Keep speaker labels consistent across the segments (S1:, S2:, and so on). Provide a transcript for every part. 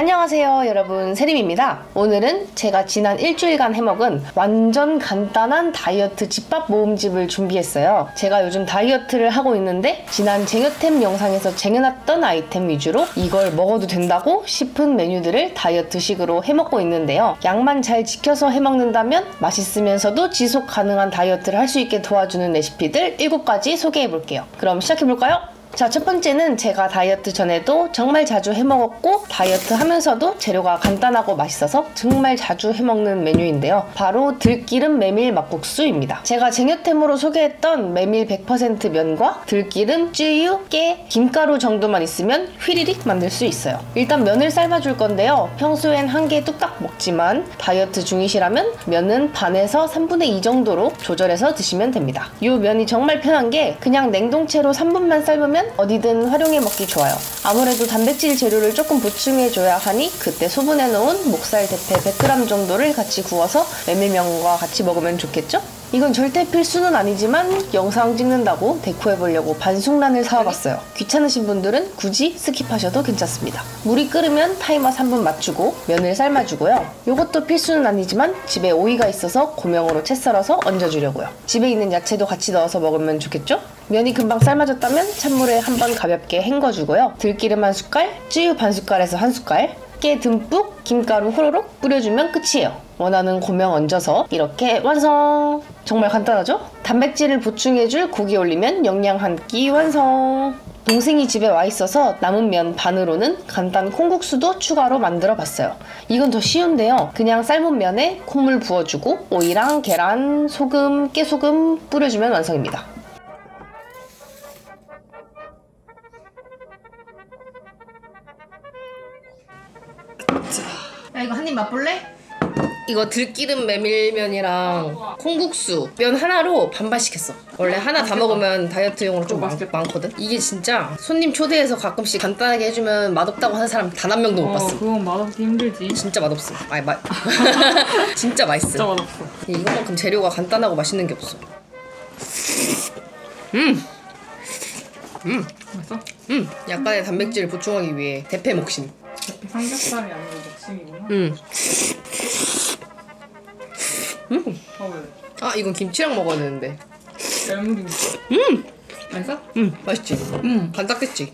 S1: 안녕하세요 여러분, 세림입니다. 오늘은 제가 지난 일주일간 해먹은 완전 간단한 다이어트 집밥 모음집을 준비했어요. 제가 요즘 다이어트를 하고 있는데 지난 쟁여템 영상에서 쟁여놨던 아이템 위주로 이걸 먹어도 된다고 싶은 메뉴들을 다이어트식으로 해먹고 있는데요. 양만 잘 지켜서 해먹는다면 맛있으면서도 지속 가능한 다이어트를 할 수 있게 도와주는 레시피들 7가지 소개해볼게요. 그럼 시작해볼까요? 자, 첫 번째는 제가 다이어트 전에도 정말 자주 해먹었고 다이어트 하면서도 재료가 간단하고 맛있어서 정말 자주 해먹는 메뉴인데요. 바로 들기름 메밀 막국수입니다. 제가 쟁여템으로 소개했던 메밀 100% 면과 들기름, 쯔유, 깨, 김가루 정도만 있으면 휘리릭 만들 수 있어요. 일단 면을 삶아줄 건데요. 평소엔 한 개 뚝딱 먹지만 다이어트 중이시라면 면은 반에서 3분의 2 정도로 조절해서 드시면 됩니다. 이 면이 정말 편한 게 그냥 냉동채로 3분만 삶으면 어디든 활용해 먹기 좋아요. 아무래도 단백질 재료를 조금 보충해줘야 하니 그때 소분해놓은 목살 대패 100g 정도를 같이 구워서 메밀면과 같이 먹으면 좋겠죠? 이건 절대 필수는 아니지만 영상 찍는다고 데코해보려고 반숙란을 사와봤어요. 귀찮으신 분들은 굳이 스킵하셔도 괜찮습니다. 물이 끓으면 타이머 3분 맞추고 면을 삶아주고요. 이것도 필수는 아니지만 집에 오이가 있어서 고명으로 채 썰어서 얹어주려고요. 집에 있는 야채도 같이 넣어서 먹으면 좋겠죠? 면이 금방 삶아졌다면 찬물에 한번 가볍게 헹궈주고요. 들기름 한 숟갈, 쯔유 반 숟갈에서 한 숟갈, 깨 듬뿍, 김가루 호로록 뿌려주면 끝이에요. 원하는 고명 얹어서 이렇게 완성! 정말 간단하죠? 단백질을 보충해줄 고기 올리면 영양 한 끼 완성! 동생이 집에 와 있어서 남은 면 반으로는 간단 콩국수도 추가로 만들어 봤어요. 이건 더 쉬운데요. 그냥 삶은 면에 콩물 부어주고 오이랑 계란, 소금, 깨소금 뿌려주면 완성입니다. 야, 이거 한 입 맛볼래? 이거 들기름 메밀면이랑 콩국수 면 하나로 반반 시켰어. 원래 하나 다 먹으면 다이어트용으로 좀 많거든. 이게 진짜 손님 초대해서 가끔씩 간단하게 해주면 맛없다고 하는 사람 단 한 명도 못 봤어.
S2: 그건 맛없기 힘들지.
S1: 진짜 맛없어. 아니 진짜 맛있어.
S2: 진짜 맛없어.
S1: 이것만큼 재료가 간단하고 맛있는 게 없어.
S2: 맛있어?
S1: 약간의 단백질을 보충하기 위해 대패 먹심.
S2: 삼겹살이 아니고 목심이구나.
S1: 아, 이건 김치랑 먹어야 되는데.
S2: 열무김. 맛있어?
S1: 맛있지? 간딱했지?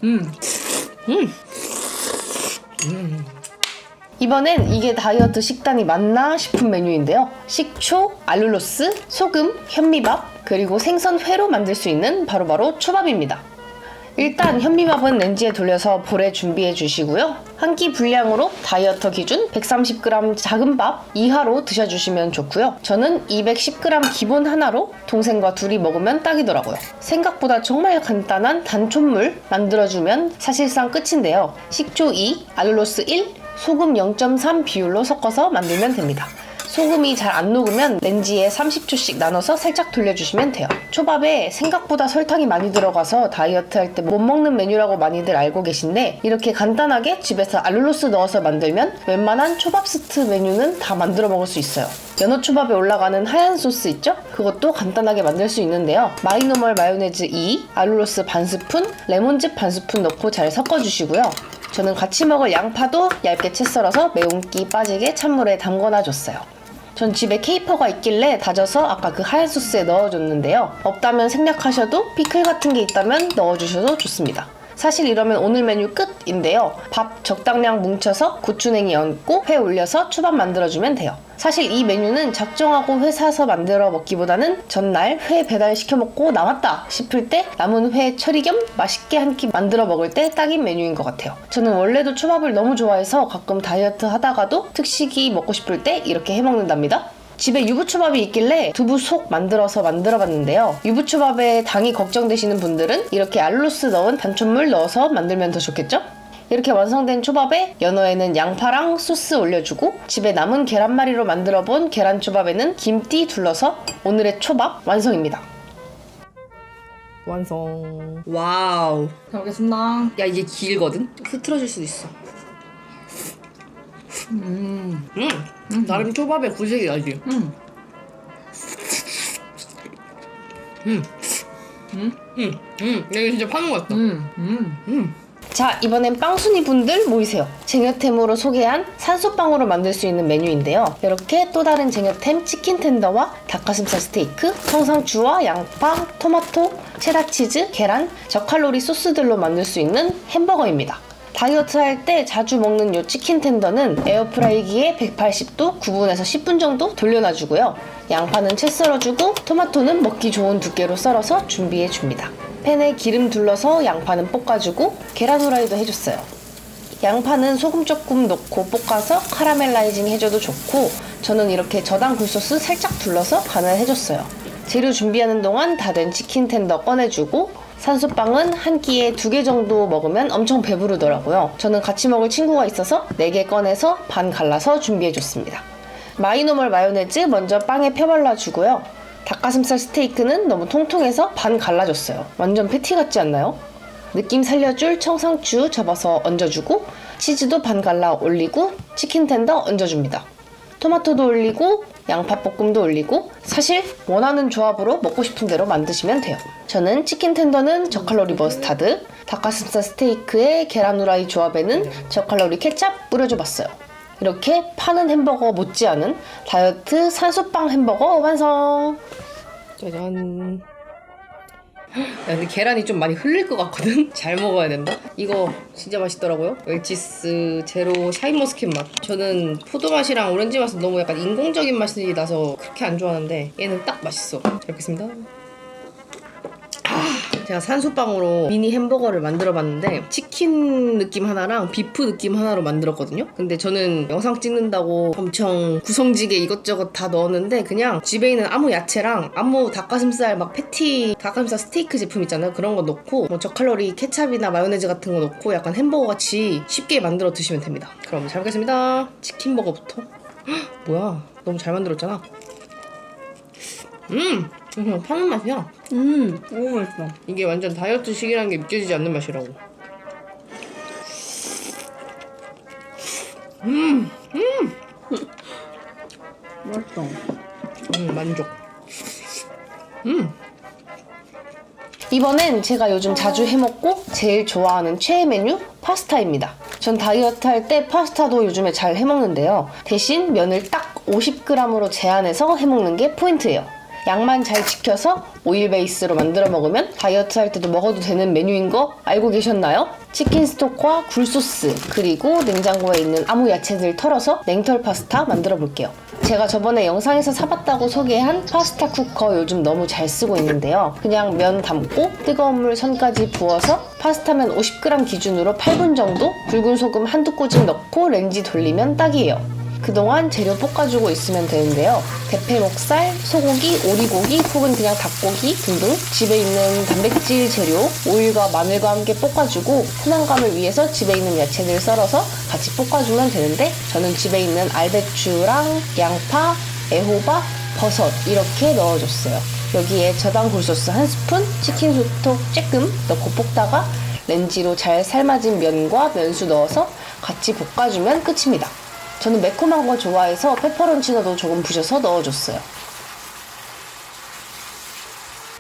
S1: 이번엔 이게 다이어트 식단이 맞나 싶은 메뉴인데요. 식초, 알룰로스, 소금, 현미밥, 그리고 생선 회로 만들 수 있는 바로바로 초밥입니다. 일단 현미밥은 렌지에 돌려서 볼에 준비해 주시고요. 한 끼 분량으로 다이어터 기준 130g 작은 밥 이하로 드셔주시면 좋고요. 저는 210g 기본 하나로 동생과 둘이 먹으면 딱이더라고요. 생각보다 정말 간단한 단촛물 만들어주면 사실상 끝인데요. 식초 2, 알룰로스 1, 소금 0.3 비율로 섞어서 만들면 됩니다. 소금이 잘 안 녹으면 렌지에 30초씩 나눠서 살짝 돌려주시면 돼요. 초밥에 생각보다 설탕이 많이 들어가서 다이어트 할 때 못 먹는 메뉴라고 많이들 알고 계신데 이렇게 간단하게 집에서 알룰로스 넣어서 만들면 웬만한 초밥 스트 메뉴는 다 만들어 먹을 수 있어요. 연어 초밥에 올라가는 하얀 소스 있죠? 그것도 간단하게 만들 수 있는데요. 마이노멀 마요네즈 2, 알룰로스 반 스푼, 레몬즙 반 스푼 넣고 잘 섞어주시고요. 저는 같이 먹을 양파도 얇게 채 썰어서 매운기 빠지게 찬물에 담궈놔줬어요. 전 집에 케이퍼가 있길래 다져서 아까 그 하얀 소스에 넣어줬는데요. 없다면 생략하셔도 피클 같은 게 있다면 넣어주셔도 좋습니다. 사실 이러면 오늘 메뉴 끝인데요. 밥 적당량 뭉쳐서 고추냉이 얹고 회 올려서 초밥 만들어주면 돼요. 사실 이 메뉴는 작정하고 회 사서 만들어 먹기보다는 전날 회 배달시켜 먹고 남았다 싶을 때 남은 회 처리 겸 맛있게 한 끼 만들어 먹을 때 딱인 메뉴인 것 같아요. 저는 원래도 초밥을 너무 좋아해서 가끔 다이어트 하다가도 특식이 먹고 싶을 때 이렇게 해먹는답니다. 집에 유부초밥이 있길래 두부 속 만들어서 만들어봤는데요. 유부초밥에 당이 걱정되시는 분들은 이렇게 알룰로스 넣은 단촛물 넣어서 만들면 더 좋겠죠? 이렇게 완성된 초밥에 연어에는 양파랑 소스 올려주고 집에 남은 계란말이로 만들어본 계란초밥에는 김띠 둘러서 오늘의 초밥 완성입니다. 완성. 와우.
S2: 잘 먹겠습니다.
S1: 야, 이게 길거든? 흐트러질 수도 있어. 나름 초밥의 구색이 나지? 이게 진짜 파는 것 같다. 자, 이번엔 빵순이 분들 모이세요. 쟁여템으로 소개한 산소빵으로 만들 수 있는 메뉴인데요. 이렇게 또 다른 쟁여템 치킨 텐더와 닭가슴살 스테이크, 청상추와 양파, 토마토, 체다치즈, 계란, 저칼로리 소스들로 만들 수 있는 햄버거입니다. 다이어트 할 때 자주 먹는 요 치킨 텐더는 에어프라이기에 180도 9분에서 10분 정도 돌려놔주고요. 양파는 채 썰어주고 토마토는 먹기 좋은 두께로 썰어서 준비해줍니다. 팬에 기름 둘러서 양파는 볶아주고 계란 후라이도 해줬어요. 양파는 소금 조금 넣고 볶아서 카라멜라이징 해줘도 좋고 저는 이렇게 저당 굴소스 살짝 둘러서 간을 해줬어요. 재료 준비하는 동안 다 된 치킨 텐더 꺼내주고 산소빵은 한 끼에 2개 정도 먹으면 엄청 배부르더라고요. 저는 같이 먹을 친구가 있어서 4개 꺼내서 반 갈라서 준비해줬습니다. 마이노멀 마요네즈 먼저 빵에 펴발라주고요. 닭가슴살 스테이크는 너무 통통해서 반 갈라줬어요. 완전 패티 같지 않나요? 느낌 살려줄 청상추 접어서 얹어주고 치즈도 반 갈라 올리고 치킨 텐더 얹어줍니다. 토마토도 올리고 양파볶음도 올리고 사실 원하는 조합으로 먹고 싶은 대로 만드시면 돼요. 저는 치킨 텐더는 저칼로리 머스타드, 닭가슴살 스테이크의 계란 후라이 조합에는 저칼로리 케찹 뿌려줘봤어요. 이렇게 파는 햄버거 못지않은 다이어트 산소빵 햄버거 완성! 짜잔. 야, 근데 계란이 좀 많이 흘릴 것 같거든? 잘 먹어야 된다. 이거 진짜 맛있더라고요. 웰치스 제로 샤인머스켓 맛. 저는 포도 맛이랑 오렌지 맛은 너무 약간 인공적인 맛이 나서 그렇게 안 좋아하는데 얘는 딱 맛있어. 잘 먹겠습니다. 제가 산소빵으로 미니 햄버거를 만들어봤는데 치킨 느낌 하나랑 비프 느낌 하나로 만들었거든요. 근데 저는 영상 찍는다고 엄청 구성지게 이것저것 다 넣었는데 그냥 집에 있는 아무 야채랑 아무 닭가슴살 막 패티, 닭가슴살 스테이크 제품 있잖아요. 그런 거 넣고 뭐 저칼로리 케찹이나 마요네즈 같은 거 넣고 약간 햄버거 같이 쉽게 만들어 드시면 됩니다. 그럼 잘 먹겠습니다. 치킨버거부터. 뭐야, 너무 잘 만들었잖아. 그냥 파는 맛이야.
S2: 너무 맛있어.
S1: 이게 완전 다이어트식이라는 게 믿겨지지 않는 맛이라고.
S2: 맛있어.
S1: 만족. 이번엔 제가 요즘 자주 해먹고 제일 좋아하는 최애 메뉴 파스타입니다. 전 다이어트 할 때 파스타도 요즘에 잘 해먹는데요. 대신 면을 딱 50g으로 제한해서 해먹는 게 포인트예요. 양만 잘 지켜서 오일 베이스로 만들어 먹으면 다이어트 할 때도 먹어도 되는 메뉴인 거 알고 계셨나요? 치킨 스톡과 굴소스 그리고 냉장고에 있는 아무 야채들 털어서 냉털 파스타 만들어 볼게요. 제가 저번에 영상에서 사봤다고 소개한 파스타 쿠커 요즘 너무 잘 쓰고 있는데요. 그냥 면 담고 뜨거운 물 선까지 부어서 파스타면 50g 기준으로 8분 정도 굵은 소금 한두 꼬집 넣고 렌지 돌리면 딱이에요. 그동안 재료 볶아주고 있으면 되는데요. 대패 목살, 소고기, 오리고기 혹은 그냥 닭고기 등등 집에 있는 단백질 재료 오일과 마늘과 함께 볶아주고 포만감을 위해서 집에 있는 야채들 썰어서 같이 볶아주면 되는데 저는 집에 있는 알배추랑 양파, 애호박, 버섯 이렇게 넣어줬어요. 여기에 저당 굴소스 1스푼, 치킨 소톡 조금 넣고 볶다가 렌지로 잘 삶아진 면과 면수 넣어서 같이 볶아주면 끝입니다. 저는 매콤한 거 좋아해서 페퍼론치노도 조금 부셔서 넣어줬어요.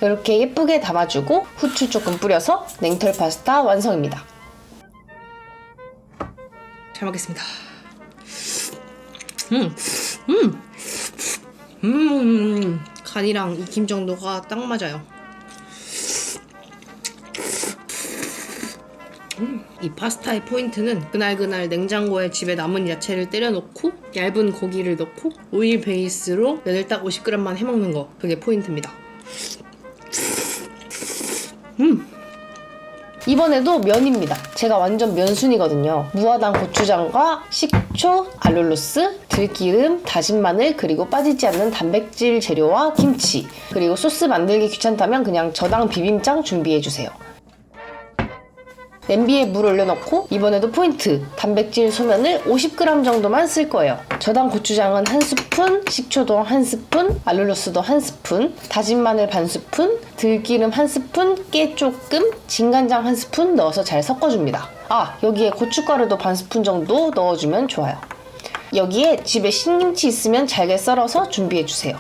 S1: 이렇게 예쁘게 담아주고 후추 조금 뿌려서 냉털 파스타 완성입니다. 잘 먹겠습니다. 간이랑 익힘 정도가 딱 맞아요. 이 파스타의 포인트는 그날그날 냉장고에 집에 남은 야채를 때려놓고 얇은 고기를 넣고 오일 베이스로 면을 딱 50g만 해먹는 거, 그게 포인트입니다. 이번에도 면입니다. 제가 완전 면순이거든요. 무화당 고추장과 식초, 알룰로스, 들기름, 다진 마늘, 그리고 빠지지 않는 단백질 재료와 김치, 그리고 소스 만들기 귀찮다면 그냥 저당 비빔장 준비해주세요. 냄비에 물 올려놓고 이번에도 포인트! 단백질 소면을 50g 정도만 쓸 거예요. 저당 고추장은 1스푼, 식초도 1스푼, 알룰로스도 1스푼, 다진 마늘 반스푼, 들기름 1스푼, 깨 조금, 진간장 1스푼 넣어서 잘 섞어줍니다. 여기에 고춧가루도 반스푼 정도 넣어주면 좋아요. 여기에 집에 신김치 있으면 잘게 썰어서 준비해주세요.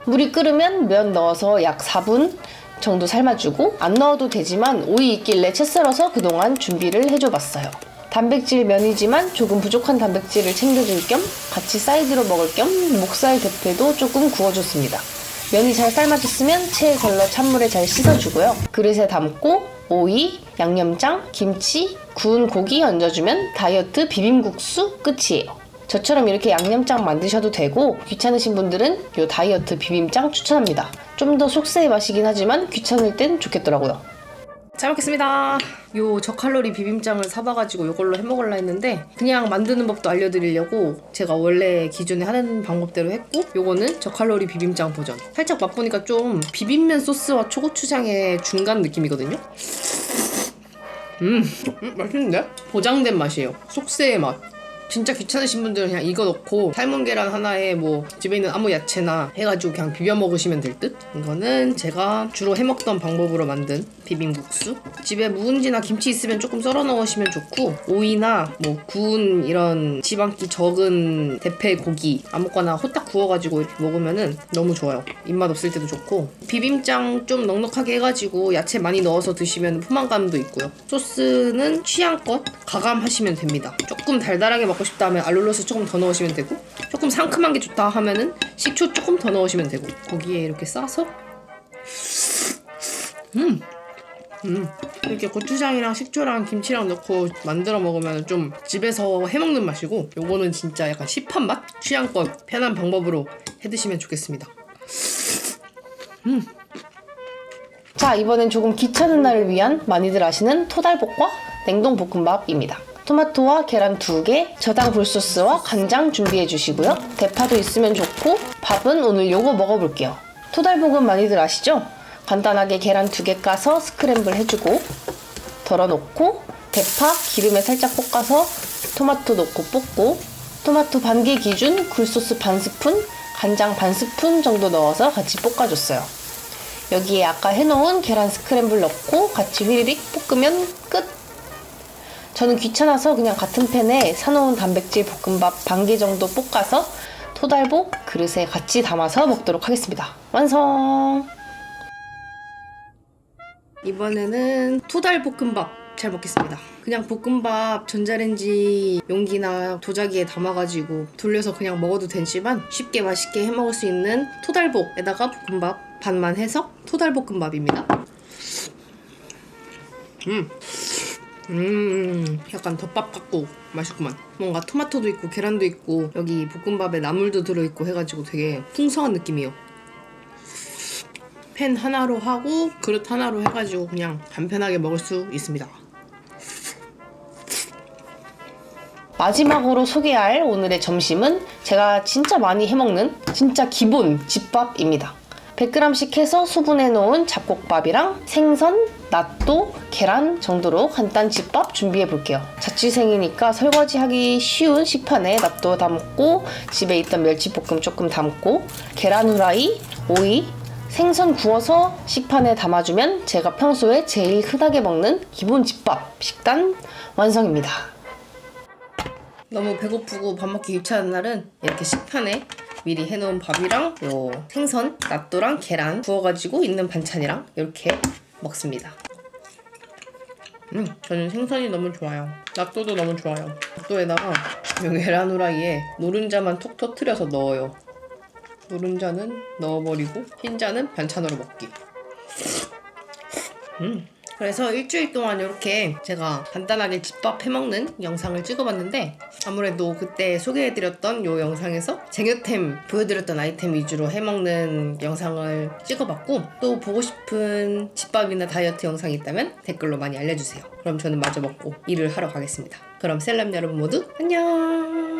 S1: 물이 끓으면 면 넣어서 약 4분 정도 삶아주고 안 넣어도 되지만 오이 있길래 채 썰어서 그동안 준비를 해줘봤어요. 단백질 면이지만 조금 부족한 단백질을 챙겨줄 겸 같이 사이드로 먹을 겸 목살 대패도 조금 구워줬습니다. 면이 잘 삶아졌으면 체에 걸러 찬물에 잘 씻어주고요. 그릇에 담고 오이, 양념장, 김치, 구운 고기 얹어주면 다이어트 비빔국수 끝이에요. 저처럼 이렇게 양념장 만드셔도 되고 귀찮으신 분들은 이 다이어트 비빔장 추천합니다. 좀 더 속세의 맛이긴 하지만 귀찮을 땐 좋겠더라고요. 잘 먹겠습니다. 요 저칼로리 비빔장을 사봐가지고 이걸로 해먹으려 했는데 그냥 만드는 법도 알려드리려고 제가 원래 기존에 하는 방법대로 했고 요거는 저칼로리 비빔장 버전. 살짝 맛보니까 좀 비빔면 소스와 초고추장의 중간 느낌이거든요. 맛있는데? 보장된 맛이에요. 속세의 맛. 진짜 귀찮으신 분들은 그냥 이거 넣고 삶은 계란 하나에 뭐 집에 있는 아무 야채나 해가지고 그냥 비벼 먹으시면 될 듯? 이거는 제가 주로 해먹던 방법으로 만든 비빔국수. 집에 묵은지나 김치 있으면 조금 썰어 넣으시면 좋고 오이나 뭐 구운 이런 지방기 적은 대패 고기 아무거나 호딱 구워가지고 이렇게 먹으면은 너무 좋아요. 입맛 없을 때도 좋고 비빔장 좀 넉넉하게 해가지고 야채 많이 넣어서 드시면 포만감도 있고요. 소스는 취향껏 가감하시면 됩니다. 조금 달달하게 먹고 싶다 하면 알룰로스 조금 더 넣으시면 되고 조금 상큼한 게 좋다 하면은 식초 조금 더 넣으시면 되고 거기에 이렇게 싸서 이렇게 고추장이랑 식초랑 김치랑 넣고 만들어 먹으면 좀 집에서 해먹는 맛이고 요거는 진짜 약간 시판 맛? 취향껏 편한 방법으로 해드시면 좋겠습니다. 자, 이번엔 조금 귀찮은 날을 위한 많이들 아시는 토달볶과 냉동볶음밥입니다. 토마토와 계란 2개, 저당 굴소스와 간장 준비해 주시고요. 대파도 있으면 좋고 밥은 오늘 요거 먹어볼게요. 토달볶음 많이들 아시죠? 간단하게 계란 2개 까서 스크램블 해주고 덜어놓고 대파 기름에 살짝 볶아서 토마토 넣고 볶고 토마토 반개 기준 굴소스 반 스푼, 간장 반 스푼 정도 넣어서 같이 볶아줬어요. 여기에 아까 해놓은 계란 스크램블 넣고 같이 휘리릭 볶으면 끝! 저는 귀찮아서 그냥 같은 팬에 사놓은 단백질 볶음밥 반개 정도 볶아서 토달볶 그릇에 같이 담아서 먹도록 하겠습니다. 완성! 이번에는 토달볶음밥 잘 먹겠습니다. 그냥 볶음밥 전자레인지 용기나 도자기에 담아가지고 돌려서 그냥 먹어도 되지만 쉽게 맛있게 해먹을 수 있는 토달볶에다가 볶음밥 반만 해서 토달볶음밥입니다. 약간 덮밥 같고 맛있구만. 뭔가 토마토도 있고 계란도 있고 여기 볶음밥에 나물도 들어있고 해가지고 되게 풍성한 느낌이에요. 팬 하나로 하고 그릇 하나로 해가지고 그냥 간편하게 먹을 수 있습니다. 마지막으로 소개할 오늘의 점심은 제가 진짜 많이 해먹는 진짜 기본 집밥입니다. 100g씩 해서 수분해 놓은 잡곡밥이랑 생선, 낫또, 계란 정도로 간단 집밥 준비해 볼게요. 자취생이니까 설거지하기 쉬운 식판에 낫또 담고 집에 있던 멸치볶음 조금 담고 계란 후라이, 오이, 생선 구워서 식판에 담아주면 제가 평소에 제일 흔하게 먹는 기본 집밥 식단 완성입니다. 너무 배고프고 밥 먹기 귀찮은 날은 이렇게 식판에 미리 해놓은 밥이랑 요 생선, 낫또랑 계란 구워가지고 있는 반찬이랑 이렇게 먹습니다. 저는 생선이 너무 좋아요. 낫또도 너무 좋아요. 낫또에다가 요 계란 후라이에 노른자만 톡 터트려서 넣어요. 노른자는 넣어버리고 흰자는 반찬으로 먹기. 그래서 일주일 동안 이렇게 제가 간단하게 집밥 해먹는 영상을 찍어봤는데 아무래도 그때 소개해드렸던 요 영상에서 쟁여템 보여드렸던 아이템 위주로 해먹는 영상을 찍어봤고 또 보고 싶은 집밥이나 다이어트 영상이 있다면 댓글로 많이 알려주세요. 그럼 저는 마저 먹고 일을 하러 가겠습니다. 그럼 셀럽 여러분 모두 안녕.